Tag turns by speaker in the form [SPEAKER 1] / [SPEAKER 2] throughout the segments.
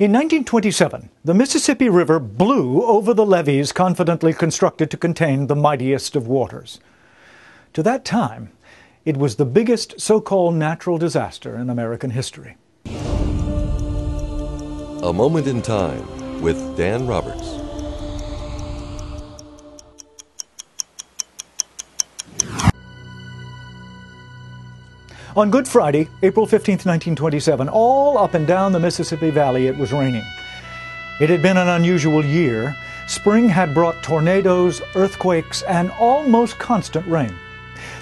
[SPEAKER 1] In 1927, the Mississippi River blew over the levees confidently constructed to contain the mightiest of waters. To that time, it was the biggest so-called natural disaster in American history.
[SPEAKER 2] A Moment in Time with Dan Roberts.
[SPEAKER 1] On Good Friday, April 15, 1927, all up and down the Mississippi Valley it was raining. It had been an unusual year. Spring had brought tornadoes, earthquakes, and almost constant rain.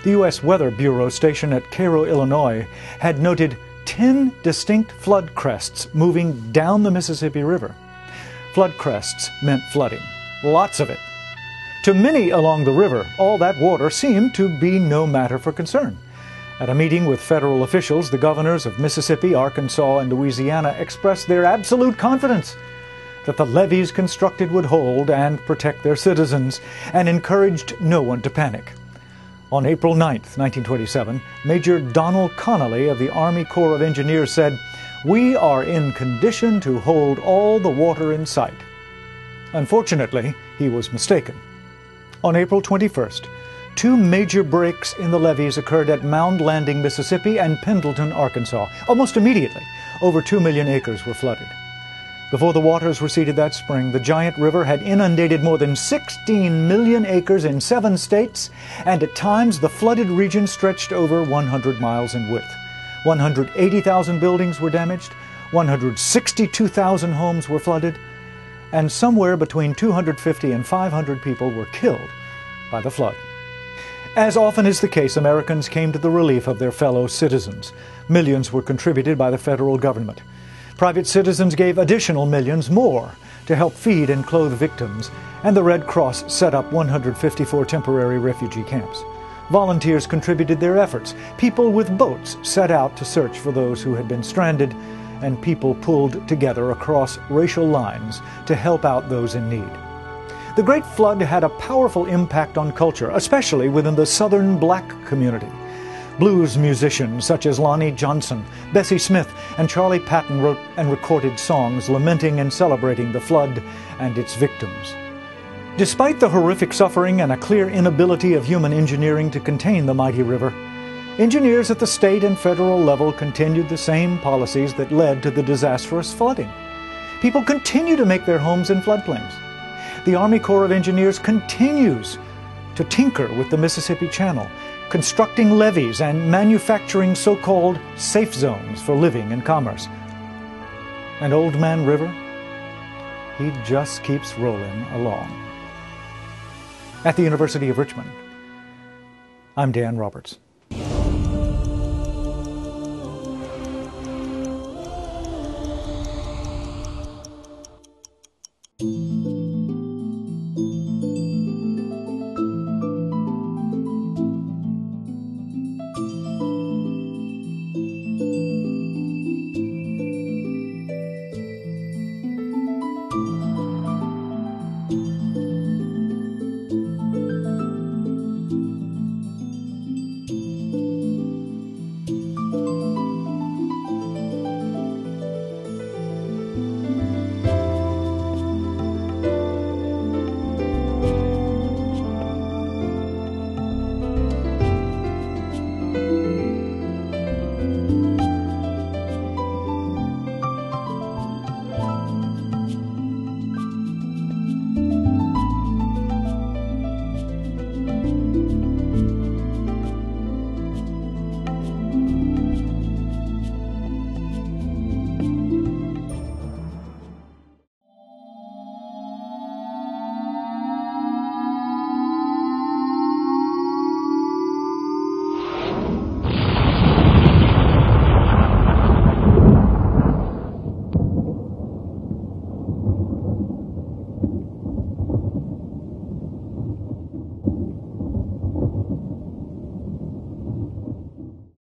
[SPEAKER 1] The U.S. Weather Bureau stationed at Cairo, Illinois, had noted 10 distinct flood crests moving down the Mississippi River. Flood crests meant flooding, lots of it. To many along the river, all that water seemed to be no matter for concern. At a meeting with federal officials, the governors of Mississippi, Arkansas, and Louisiana expressed their absolute confidence that the levees constructed would hold and protect their citizens, and encouraged no one to panic. On April 9, 1927, Major Donald Connolly of the Army Corps of Engineers said, "We are in condition to hold all the water in sight." Unfortunately, he was mistaken. On April 21st, two major breaks in the levees occurred at Mound Landing, Mississippi, and Pendleton, Arkansas. Almost immediately, over 2 million acres were flooded. Before the waters receded that spring, the giant river had inundated more than 16 million acres in 7 states, and at times the flooded region stretched over 100 miles in width. 180,000 buildings were damaged, 162,000 homes were flooded, and somewhere between 250 and 500 people were killed by the flood. As often is the case, Americans came to the relief of their fellow citizens. Millions were contributed by the federal government. Private citizens gave additional millions more to help feed and clothe victims, and the Red Cross set up 154 temporary refugee camps. Volunteers contributed their efforts. People with boats set out to search for those who had been stranded, and people pulled together across racial lines to help out those in need. The Great Flood had a powerful impact on culture, especially within the Southern black community. Blues musicians such as Lonnie Johnson, Bessie Smith, and Charlie Patton wrote and recorded songs lamenting and celebrating the flood and its victims. Despite the horrific suffering and a clear inability of human engineering to contain the mighty river, engineers at the state and federal level continued the same policies that led to the disastrous flooding. People continue to make their homes in floodplains. The Army Corps of Engineers continues to tinker with the Mississippi Channel, constructing levees and manufacturing so-called safe zones for living and commerce. And Old Man River, he just keeps rolling along. At the University of Richmond, I'm Dan Roberts.